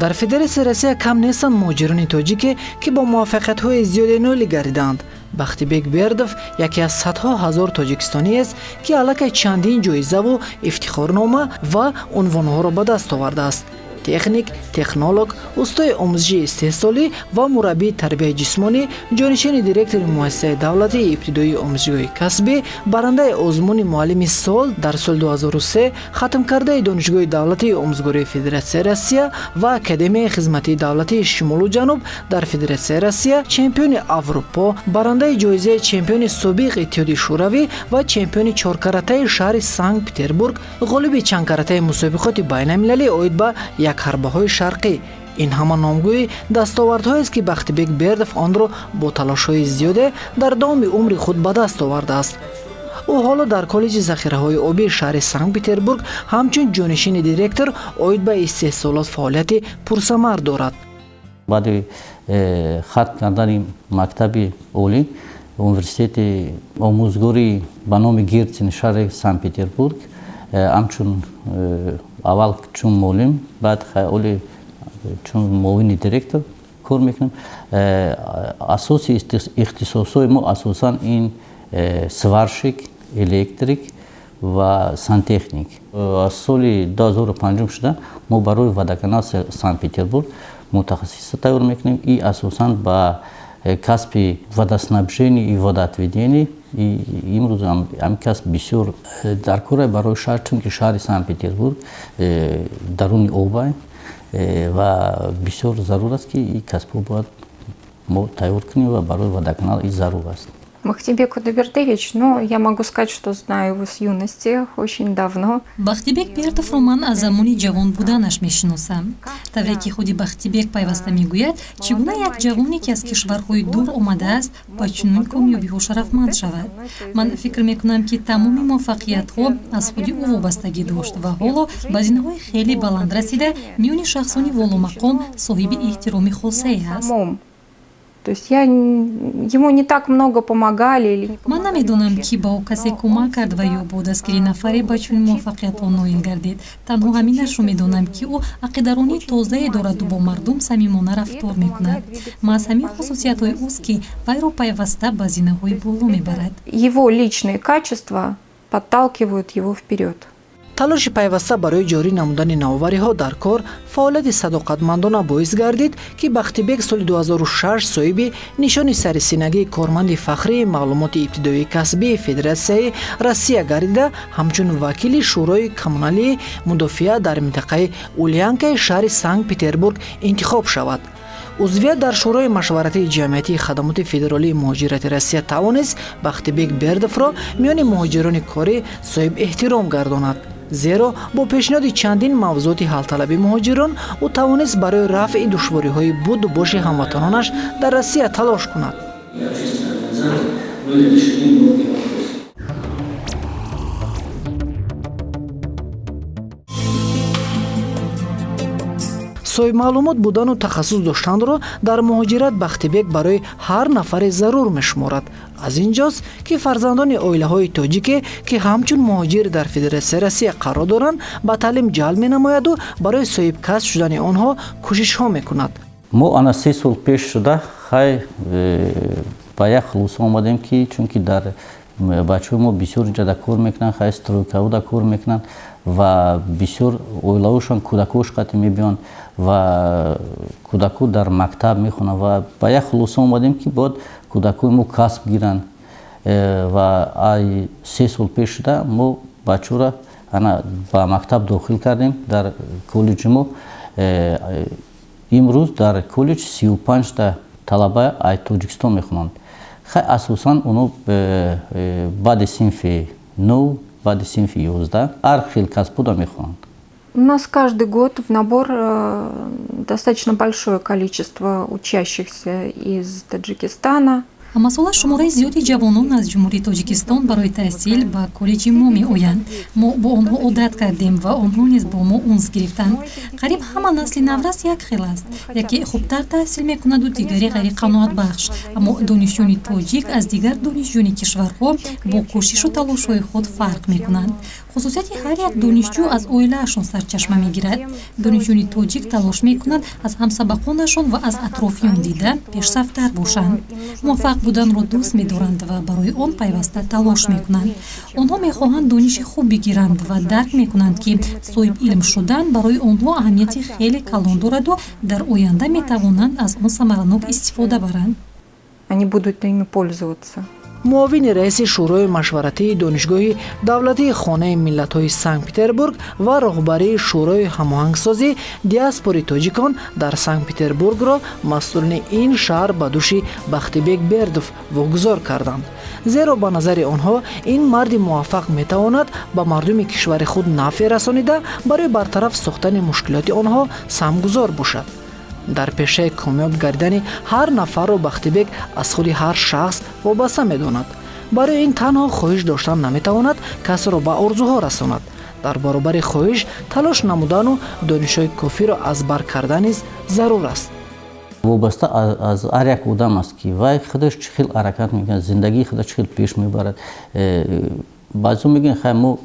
дар Федератсияи Россия кам нестанд муҳоҷирони тоҷике ки бо муваффақиятҳои зиёде ноил гардиданд. Бахтибек Бердов яке аз садҳо ҳазор тоҷикистониест ки аллакай чандин ҷоизаву ифтихорнома ва унвонҳоро ба даст овардааст. Техник, технолог, устои омӯзиши истеҳсолӣ ва мураббии тарбияи ҷисмонӣ, ҷонишини директори муассисаи давлатии ибтидоии омӯзишгоҳи касбӣ, барандаи озмуни муаллими сол дар соли 2003, хатмкардаи донишгоҳи давлатии омӯзгории Федератсияи Россия ва Академияи хизмати давлатии Шимолу Ҷануб дар Федератсияи Россия, чемпиони Аврупо, барандаи ҷоизаи чемпиони собиқ Иттиҳоди Шӯравӣ ва чемпиони чоркаратаи шаҳри Санкт-Петербург, ғолиби чандкаратаи мусобиқоти байналмилалӣ оид ба якҳарбаҳои шарқӣ. ин ҳама номгӯи дастовардҳоест ки Бахтибек Бердов онро бо талошҳои зиёда дар давоми умри худ ба даст овардааст. ӯ ҳоло дар коллеҷи захираҳои обии шаҳри Санкт-Петербург ҳамчун ҷонишини директор оид ба истеҳсолот фаъолияти пурсамар дорад. баъди хатм кардани мактаби олӣ университети омӯзгорӣ ба номи Герцен шаҳри Санкт-Петербург ҳамчун аввал чун муолим, баъд олӣ чун муовини директор кор мекунем. Асоси ихтисосҳои мо асосан ин сварщик, электрик ва сантехник. Аз соли 2005 шуда мо барои водоканал Санкт-Петербург мутахассиса тайёр мекунем. И асосан ба касби водоснабжение и водоотведение. имрӯз ҳам касб бисёр дар кора барои шаҳр, чунки шаҳри Санкт-Петербург даруни обай ва бисёр зарур аст ки ин касбҳо бояд мо тайёр кунем ва барои водоканал ин зарур аст. Махтибек Худайбердиевич, я могу сказать, что знаю его с юности, очень давно. Бахтибек Бердовро ман аз замони ҷавон буданаш мешиносам. Тавре ки худи Бахтибек пайваста мегӯяд, чӣ гуна як ҷавоне ки аз кишварҳои дур омадааст ба чунин камёбиҳо шарафманд шавад. Ман фикр мекунам ки тамоми муваффақиятҳо аз худи ӯ вобастагӣ дошт ва ҳоло ба зинаҳои хеле баланд расида миёни шахсони воломақом соҳиби эҳтироми хосае аст. То есть ему не так много помогали. Ман намедонам ки ба ӯ касе кӯмак кард ва ё бо дастгирии нафаре ба чунин муваффақиятҳо ноил гардид. Танҳо ҳаминашро медонам ки ӯ ақидаронии тозае дораду бо мардум самимона рафтор мекунад. Маҳз ҳамин хусусиятҳои ӯст ки вайро пайваста ба зинаҳои боло мебарад. Его личные качества подталкивают его вперед. талоши пайваста барои ҷорӣ намудани навовариҳо дар кор, фаъолияти садоқатмандона боис гардид ки Бахтибек соли 2006 соҳиби нишони сарисинагии корманди фахрии маълумоти ибтидоии касбии Федератсияи Россия гардида, ҳамчун вакили шӯрои коммуналии мудофиа дар минтақаи Ульянкаи шаҳри Санкт-Петербург интихоб шавад. Узвият дар шӯрои машваратии ҷамъиятии хадамоти федералии муҳоҷирати Россия тавонист Бахтибек Бердовро миёни муҳоҷирони корӣ соҳиб эҳтиром гардонад. зеро бо пешниҳоди чандин мавзӯоти ҳалталаби муҳоҷирон ӯ тавонист барои рафъи душвориҳои буду боши ҳамватанонаш дар Россия талош кунад. соҳиб маълумот будану тахассус доштанро дар муҳоҷират Бахтибек барои ҳар нафаре зарур мешуморад. аз ин ҷост ки фарзандони оилаҳои тоҷике ки ҳамчун муҳоҷир дар Федератсияи Россия қарор доранд ба таълим ҷалб менамояду барои соҳибкасб шудани онҳо кӯшишҳо мекунад. мо ана 3 сол пеш шуда хай ба як хулоса омадем ки чунки дар бачаҳои мо бисёр ҷада кор мекунанд, хай стройкавуда кор мекунанд ва бисёр оилаҳошон кӯдакош қати мебиёнд ва кӯдако дар мактаб мехонанд ва ба як хулоса омадем ки бояд кӯдакои мо касб гиранд ва ай 3 сол пеш шуда мо бачаҳоро ана ба мактаб дохил кардем дар коллеҷи мо. имрӯз дар коллеҷ 35 та талаба ай Тоҷикистон мехонанд. хай асосан оно баъди синфи 9, баъди синфи 11 ҳар хел касбҳода мехонанд. У нас каждый год в набор достаточно большое количество учащихся из Таджикистана. Масола шумораи зиёди ҷавонон аз ҷумҳурии Тоҷикистон барои таҳсил ба коллеҷи мо меоянд. Мо бо онҳо одат кардем ва онҳо низ бо мо унс гирифтанд. қариб ҳама насли наврас як хел аст. яке хубтар таҳсил мекунаду дигаре ғайриқаноатбахш. аммо донишҷӯёни тоҷик аз дигар донишҷӯёни кишварҳо бо кӯшишу талошҳои худ фарқ мекунанд. хусусияти ҳар як донишҷӯ аз оилаашон сарчашма мегирад. Донишҷӯёни тоҷик талош мекунанд аз ҳамсабақонашон ва аз атрофиён дида пешсафтар бошанд. муваффақ буданро дӯст медоранд ва барои он пайваста талош мекунанд. онҳо мехоҳанд дониши хуб бигиранд ва дарк мекунанд ки соҳиб илм шудан барои онҳо аҳамияти хеле калон дораду дар оянда метавонанд аз он самаранок истифода баранд. Они будут ими пользоваться. муовини раиси шӯрои машваратии донишгоҳи давлатии хонаи миллатҳои санкт петербург ва роҳбарии шӯрои ҳамоҳангсозии диаспори тоҷикон дар санкт петербургро масъулини ин шаҳр ба дӯши бахтибек бердов вогузор карданд, зеро ба назари онҳо ин марди муваффақ метавонад ба мардуми кишвари худ нафъе расонида барои бартараф сохтани мушкилоти онҳо самгузор бошад. дар пешаи комёб гардидани ҳар нафарро бахтибек аз худи ҳар шахс вобаста медонад. барои ин танҳо хоҳиш доштан наметавонад касро ба орзуҳо расонад. дар баробари хоҳиш талош намудану донишҳои кофиро аз бар кардан низ зарур аст. вобаста аз ҳар як одам аст ки вай худаш чӣ хел ҳаракат мекунад, зиндагии худаш чӣ хел пеш мебарад. баъзо мегӯянд хай мо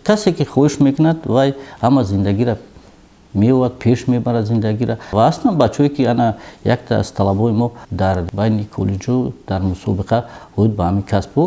касе ки хоҳиш мекунад вай ҳама зиндагиро меовад, пеш мебарад зиндагиро. ва аслан бачаҳое ки ана якта аз талабои мо дар байни коллеҷу дар мусобиқа оид ба ҳамин касбҳо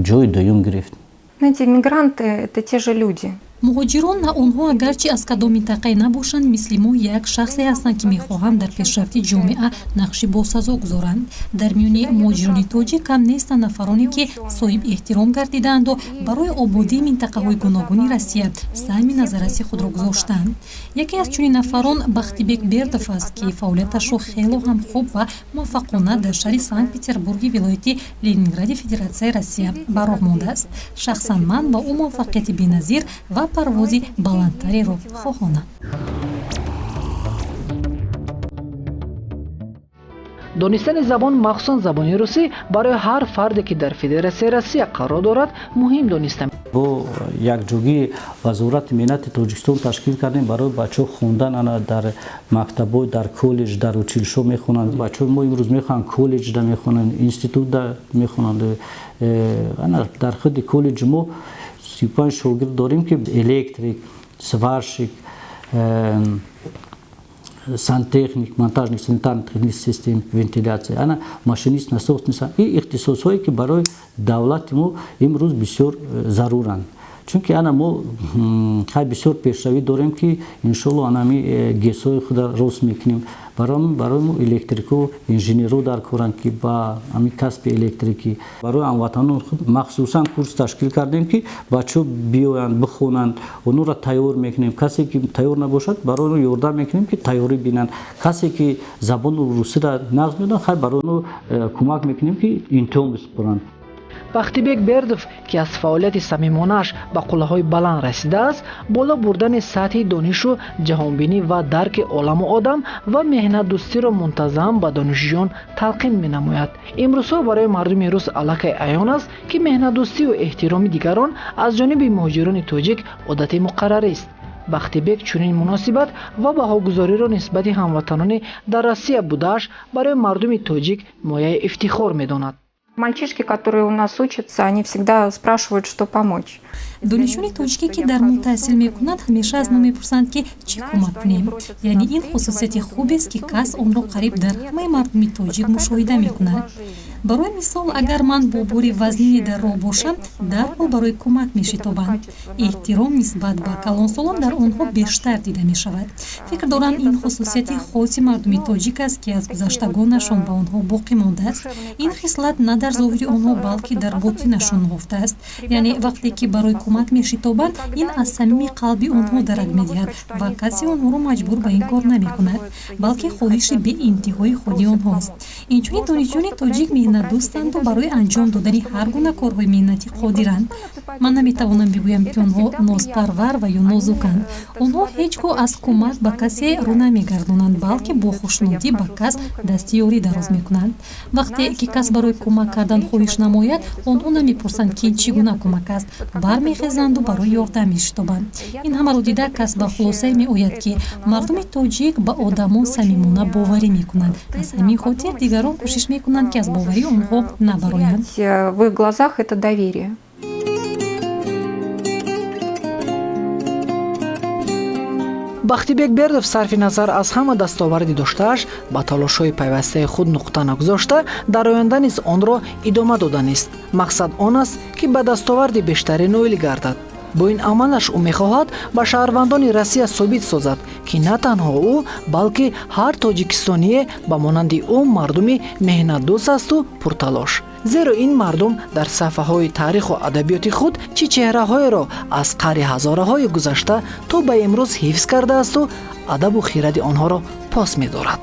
ҷои дуюм гирифт. Знаете, мигранты – это те же люди. муҳоҷирон на онҳо агарчи аз кадом минтақае набошанд мисли мо як шахсе ҳастанд ки мехоҳанд дар пешрафти ҷомеа нақши босазо гузоранд. дар миёни муҳоҷирони тоҷик кам нестанд нафароне ки соҳиб эҳтиром гардидаанду барои ободии минтақаҳои гуногуни Россия сайми назараси худро гузоштанд. яке аз чунин нафарон Бахтибек Бердов аст ки фаъолияташро хело ҳам хуб ва муваффақона дар шаҳри санкт петербурги вилояти Ленингради Федератсияи Россия ба роҳ мондааст. шахсан ман ба ӯ муваффақияти беназир ва парвози баландтареро хоҳонам. донистани забон махсусан забони русӣ барои ҳар фарде ки дар Федератсияи Россия қарор дорад муҳим дониста. бо якҷогии вазорати меҳнати тоҷикистон ташкил кардем барои бачаҳо хондан ана дар мактабҳо, дар коллеҷ, дар училишҳо мехонанд. бачаҳои мо имрӯз мехоҳанд коллеҷда мехонанд, институтда мехонанд. ана дар худи коллеҷи мо 35 шогирд дорем ки электрик, сварщик, сантехник, монтажник, санитарно-технический систем, вентиляция, ана машинист, насоснист. И ихтисосҳое ки барои давлати мо имрӯз бисёр заруранд. чунки ана мо хай бисёр пешравӣ дорем ки иншоалло анами гесҳои худа рост мекунем. барои мо электрику инженеро даркоранд ки ба ҳамин касби электрикӣ барои ҳамватанон худ махсусан курс ташкил кардем ки бачаҳо биёянд бихонанд, онҳоро тайёр мекунем. касе ки тайёр набошад барои онҳо ёрдам мекунем ки тайёрӣ бинанд. касе ки забони русиро нағз медонад хай барои онҳо кӯмак мекунем ки имтиҳон бисупоранд. бахтибек бердов ки аз фаъолияти самимонааш ба қуллаҳои баланд расидааст, боло бурдани сатҳи донишу ҷаҳонбинӣ ва дарки оламу одам ва меҳнатдӯстиро мунтазам ба донишҷӯён талқин менамояд. имрӯзҳо барои мардуми рус аллакай аён аст ки меҳнатдӯстию эҳтироми дигарон аз ҷониби муҳоҷирони тоҷик одати муқаррарист. бахтибек чунин муносибат ва баҳогузориро нисбати ҳамватанони дар Россия будааш барои мардуми тоҷик мояи ифтихор медонад. Мальчишки, которые у нас учатся, они всегда спрашивают, что помочь. донишҷӯёни тоҷике ки дар мо таҳсил мекунанд ҳамеша аз мо мепурсанд ки чӣ кӯмак кунем. яъне ин хусусияти хубест ки кас онро қариб дар ҳамаи мардуми тоҷик мушоҳида мекунад. барои мисол агар ман бо бори вазнине дар роҳ бошам дарҳол барои кӯмак мешитобанд. эҳтиром нисбат ба калонсолон дар онҳо бештар дида мешавад. фикр дорам ин хусусияти хоси мардуми тоҷик аст ки аз гузаштагонашон ба онҳо боқӣ мондааст. ин хислат на дар зоҳири онҳо балки дар ботинашон нофта аст. яъне вақте ки барои кӯмак мешитобанд ин аз самими қалби онҳо дарак медиҳад ва касе онҳоро маҷбур ба ин кор намекунад, балки хоҳиши беинтиҳои худи онҳост. инчунин донишҷӯёни тоҷик меҳнатдӯстанду барои анҷом додани ҳар гуна корҳои меҳнатӣ қодиранд. ман наметавонам бигӯям ки онҳо нозпарвар ва ё нозуканд. онҳо ҳеҷ гоҳ аз кӯмак ба касе рӯ намегардонанд, балки бо хушнудӣ ба кас дастиёрӣ дароз мекунанд. вақте ки кас барои кӯмак кардан хоҳиш намояд, онҳо намепурсанд ки ин чӣ гуна кӯмак аст, бармехезанду барои ёрдам мешитобанд. ин ҳамаро дида кас ба хулосае меояд ки мардуми тоҷик ба одамон самимона боварӣ мекунанд. аз ҳамин хотир дигарон кӯшиш мекунанд ки аз боварӣ онҳо набароянд. В их глазах это доверие. бахтибек бердов сарфи назар аз ҳама дастоварди доштааш ба талошҳои пайвастаи худ нуқта нагузошта дар оянда низ онро идома доданист. мақсад он аст ки ба дастоварди бештаре ноил гардад. бо ин амалаш ӯ мехоҳад ба шаҳрвандони Россия собит созад ки на танҳо ӯ балки ҳар тоҷикистоние ба монанди ӯ мардуми меҳнатдӯст асту пурталош. зеро ин мардум дар сафҳаҳои таъриху адабиёти худ чӣ чеҳраҳоеро аз қарни ҳазораҳои гузашта то ба имрӯз ҳифз кардаасту адабу хиради онҳоро пос медорад.